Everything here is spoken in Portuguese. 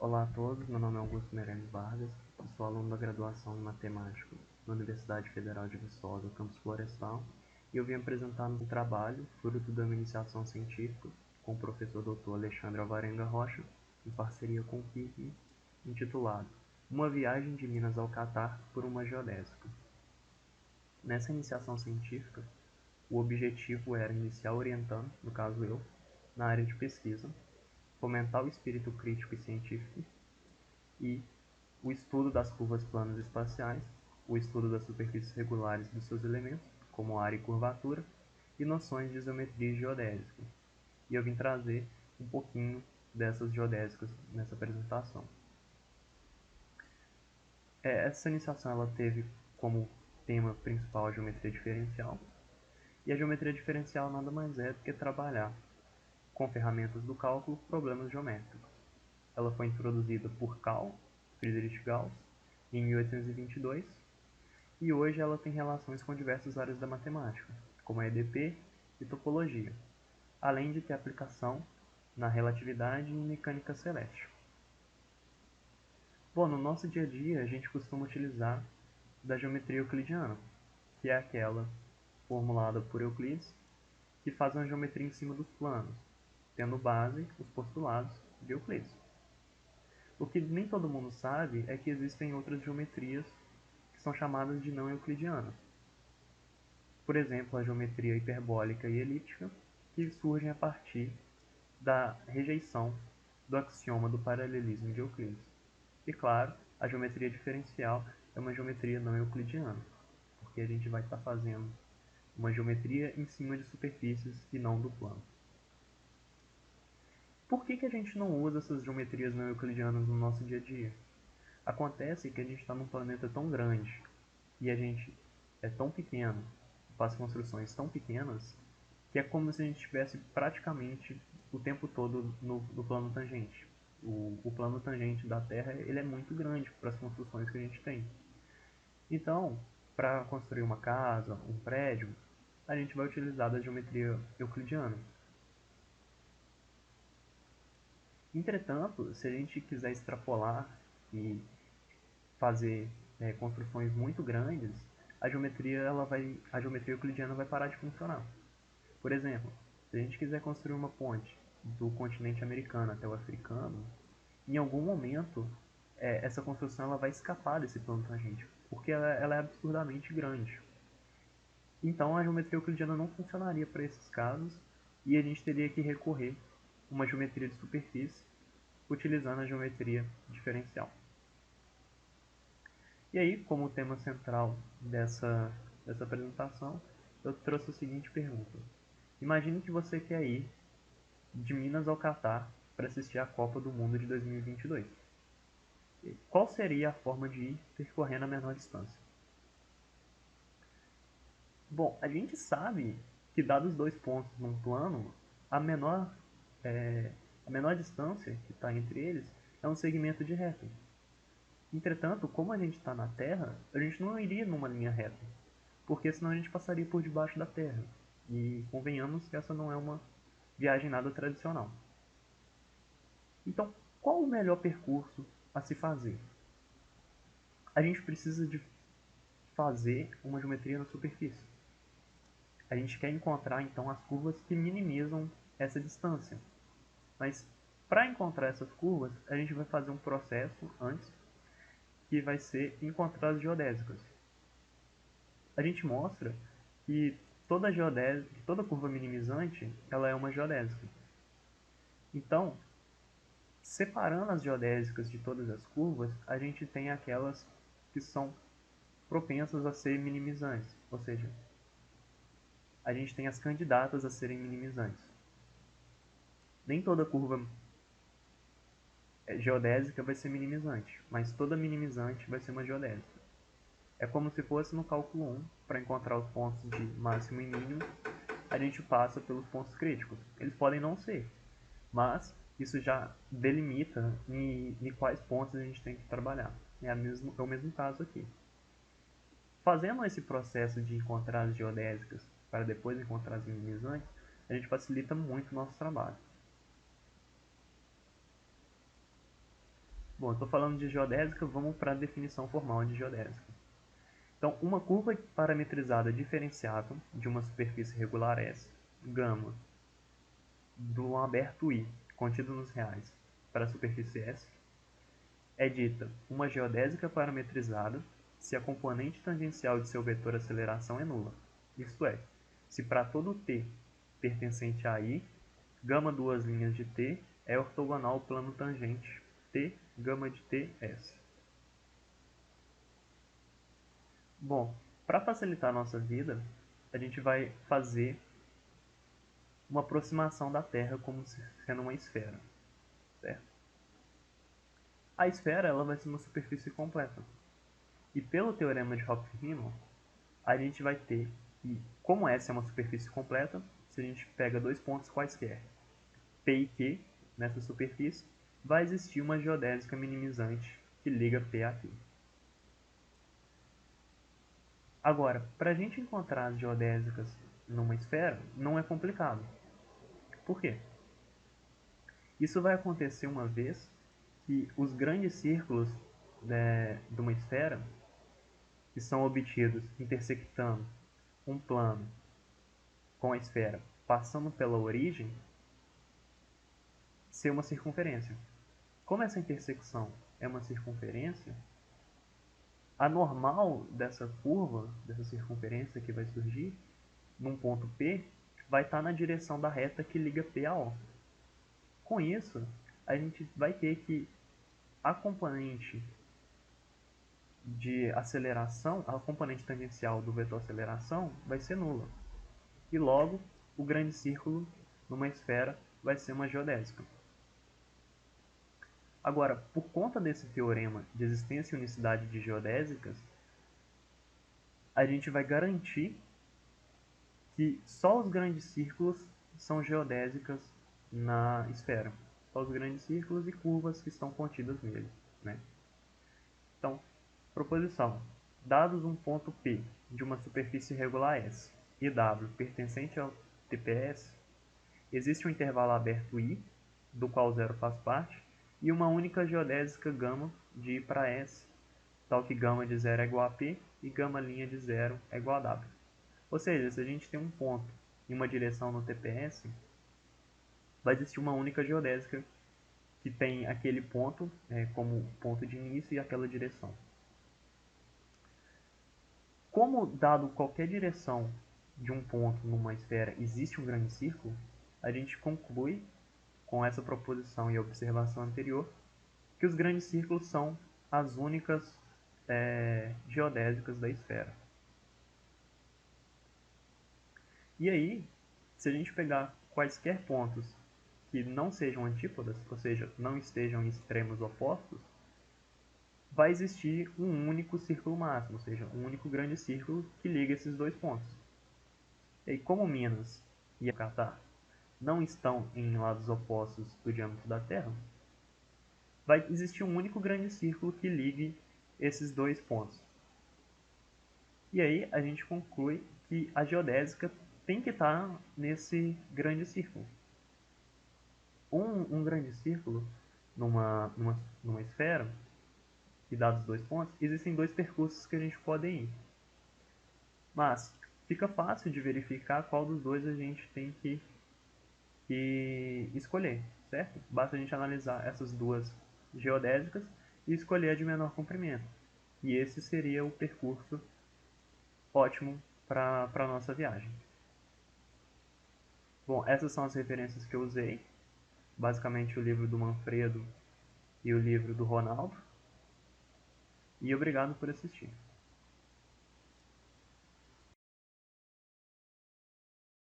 Olá a todos, meu nome é Augusto Meirelles Vargas, eu sou aluno da graduação em Matemática na Universidade Federal de Viçosa, campus Florestal, e eu vim apresentar um trabalho, fruto da minha iniciação científica, com o professor Dr. Alexandre Alvarenga Rocha, em parceria com o PIB, intitulado Uma Viagem de Minas ao Catar por uma Geodésica. Nessa iniciação científica, o objetivo era iniciar orientando, no caso eu, na área de pesquisa, fomentar o espírito crítico e científico e o estudo das curvas planas espaciais, o estudo das superfícies regulares dos seus elementos, como área e curvatura, e noções de geometria geodésica. E eu vim trazer um pouquinho dessas geodésicas nessa apresentação. Essa iniciação ela teve como tema principal a geometria diferencial, e a geometria diferencial nada mais é do que trabalhar com ferramentas do cálculo problemas geométricos. Ela foi introduzida por Friedrich Gauss em 1822 e hoje ela tem relações com diversas áreas da matemática, como a EDP e topologia, além de ter aplicação na relatividade e mecânica celeste. Bom, no nosso dia a dia a gente costuma utilizar da geometria euclidiana, que é aquela formulada por Euclides, que faz uma geometria em cima dos planos, tendo base os postulados de Euclides. O que nem todo mundo sabe é que existem outras geometrias que são chamadas de não euclidianas. Por exemplo, a geometria hiperbólica e elíptica, que surgem a partir da rejeição do axioma do paralelismo de Euclides. E claro, a geometria diferencial é uma geometria não euclidiana, porque a gente vai estar fazendo uma geometria em cima de superfícies e não do plano. Por que a gente não usa essas geometrias não euclidianas no nosso dia a dia? Acontece que a gente está num planeta tão grande e a gente é tão pequeno, faz construções tão pequenas, que é como se a gente estivesse praticamente o tempo todo no plano tangente. O plano tangente da Terra ele é muito grande para as construções que a gente tem. Então, para construir uma casa, um prédio, a gente vai utilizar da geometria euclidiana. Entretanto, se a gente quiser extrapolar e fazer construções muito grandes, a geometria euclidiana vai parar de funcionar. Por exemplo, se a gente quiser construir uma ponte do continente americano até o africano, em algum momento essa construção ela vai escapar desse plano tangente, porque ela é absurdamente grande. Então a geometria euclidiana não funcionaria para esses casos e a gente teria que recorrer a uma geometria de superfície utilizando a geometria diferencial. E aí, como tema central dessa apresentação, eu trouxe a seguinte pergunta. Imagine que você quer ir de Minas ao Catar para assistir a Copa do Mundo de 2022. Qual seria a forma de ir percorrendo a menor distância? Bom, a gente sabe que dados dois pontos num plano, a menor distância que está entre eles é um segmento de reta. Entretanto, como a gente está na Terra, a gente não iria numa linha reta, porque senão a gente passaria por debaixo da Terra. E convenhamos que essa não é uma viagem nada tradicional. Então, qual o melhor percurso a se fazer? A gente precisa de fazer uma geometria na superfície. A gente quer encontrar então as curvas que minimizam essa distância. Mas para encontrar essas curvas, a gente vai fazer um processo antes que vai ser encontrar as geodésicas. A gente mostra que toda curva minimizante ela é uma geodésica. Então, separando as geodésicas de todas as curvas, a gente tem aquelas que são propensas a ser minimizantes, ou seja, a gente tem as candidatas a serem minimizantes. Nem toda curva geodésica vai ser minimizante, mas toda minimizante vai ser uma geodésica. É como se fosse no cálculo 1, para encontrar os pontos de máximo e mínimo, a gente passa pelos pontos críticos. Eles podem não ser, mas isso já delimita em quais pontos a gente tem que trabalhar. É o mesmo caso aqui. Fazendo esse processo de encontrar as geodésicas para depois encontrar as minimizantes, a gente facilita muito o nosso trabalho. Bom, estou falando de geodésica, vamos para a definição formal de geodésica. Então, uma curva parametrizada diferenciável de uma superfície regular S, gama, do aberto I, contido nos reais, para a superfície S, é dita uma geodésica parametrizada se a componente tangencial de seu vetor aceleração é nula. Isto é, se para todo t pertencente a I, gama duas linhas de t é ortogonal ao plano tangente t, gama de t, S. Bom, para facilitar a nossa vida, a gente vai fazer uma aproximação da Terra como sendo uma esfera, certo? A esfera ela vai ser uma superfície completa. E pelo teorema de Hopf-Riemann, a gente vai ter que, como essa é uma superfície completa, se a gente pega dois pontos quaisquer, P e Q, nessa superfície, vai existir uma geodésica minimizante que liga P a Q. Agora, para a gente encontrar as geodésicas numa esfera, não é complicado. Por quê? Isso vai acontecer uma vez que os grandes círculos de uma esfera, que são obtidos intersectando um plano com a esfera, passando pela origem, ser uma circunferência. Como essa intersecção é uma circunferência, a normal dessa curva, dessa circunferência que vai surgir, num ponto P, vai estar na direção da reta que liga P a O. Com isso, a gente vai ter que a componente de aceleração, a componente tangencial do vetor aceleração vai ser nula. E logo, o grande círculo numa esfera vai ser uma geodésica. Agora, por conta desse teorema de existência e unicidade de geodésicas, a gente vai garantir que só os grandes círculos são geodésicas na esfera. Só os grandes círculos e curvas que estão contidas nele, né? Então, proposição. Dados um ponto P de uma superfície regular S e W pertencente ao TPS, existe um intervalo aberto I, do qual zero faz parte, e uma única geodésica gama de I para S, tal que gama de 0 é igual a P e gama linha de 0 é igual a W. Ou seja, se a gente tem um ponto em uma direção no TPS, vai existir uma única geodésica que tem aquele ponto como ponto de início e aquela direção. Como, dado qualquer direção de um ponto numa esfera, existe um grande círculo, a gente conclui, com essa proposição e observação anterior, que os grandes círculos são as únicas geodésicas da esfera. E aí, se a gente pegar quaisquer pontos que não sejam antípodas, ou seja, não estejam em extremos opostos, vai existir um único círculo máximo, ou seja, um único grande círculo que liga esses dois pontos. E aí, como Minas e Catar não estão em lados opostos do diâmetro da Terra, vai existir um único grande círculo que ligue esses dois pontos. E aí a gente conclui que a geodésica tem que estar nesse grande círculo. Um grande círculo numa esfera, e dados dois pontos, existem dois percursos que a gente pode ir. Mas fica fácil de verificar qual dos dois a gente tem que escolher, certo? Basta a gente analisar essas duas geodésicas e escolher a de menor comprimento. E esse seria o percurso ótimo para a nossa viagem. Bom, essas são as referências que eu usei. Basicamente o livro do Manfredo e o livro do Ronaldo. E obrigado por assistir.